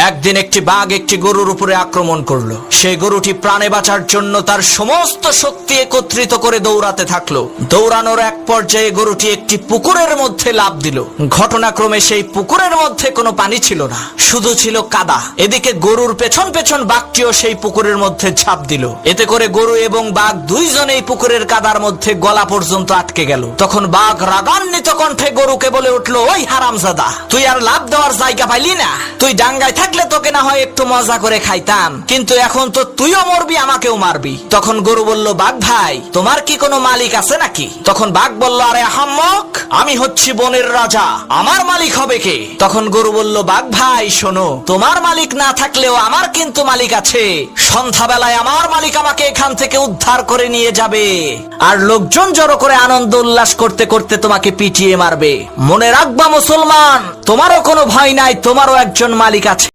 একদিন একটি বাঘ একটি গরুর উপরে আক্রমণ করলো। সেই গরুটি প্রাণে বাঁচার জন্য তার সমস্ত শক্তি একত্রিত করে দৌড়াতে থাকলো। দৌড়ানোর এক পর্যায়ে গরুটি একটি পুকুরের মধ্যে লাফ দিল। ঘটনাক্রমে সেই পুকুরের মধ্যে কোনো পানি ছিল না, শুধু ছিল কাদা। এদিকে গরুর পেছন পেছন বাঘটিও সেই পুকুরের মধ্যে ঝাঁপ দিল। এতে করে গরু এবং বাঘ দুইজনেই পুকুরের কাদার মধ্যে গলা পর্যন্ত আটকে গেল। তখন বাঘ রাগান্বিত কণ্ঠে গরুকে বলে উঠলো, ওই হারামজাদা, তুই আর লাভ দেওয়ার জায়গা পাইলি না? তুই ডাঙ্গায় থাকলে তোকে না হয় একটু মজা করে খাইতাম, কিন্তু এখন তো তুইও মরবি, আমাকেও মারবি। তখন গরু বলল, বাঘ ভাই, তোমার কি কোনো মালিক আছে নাকি? তখন বাঘ বলল, আরে আহাম্মক, আমি হচ্ছি বনের রাজা, আমার মালিক হবে কে? তখন গরু বলল, বাঘ ভাই শোনো, তোমার মালিক না থাকলেও আমার কিন্তু মালিক আছে। সন্ধ্যাবেলায় আমার মালিক আমাকে এখান থেকে উদ্ধার করে নিয়ে যাবে, আর লোকজন জড়ো করে আনন্দ উল্লাস করতে করতে তোমাকে পিটিয়ে মারবে। মনে রাখবা মুসলমান, তোমারও কোনো ভয় নাই, তোমারও একজন মালিক আছে।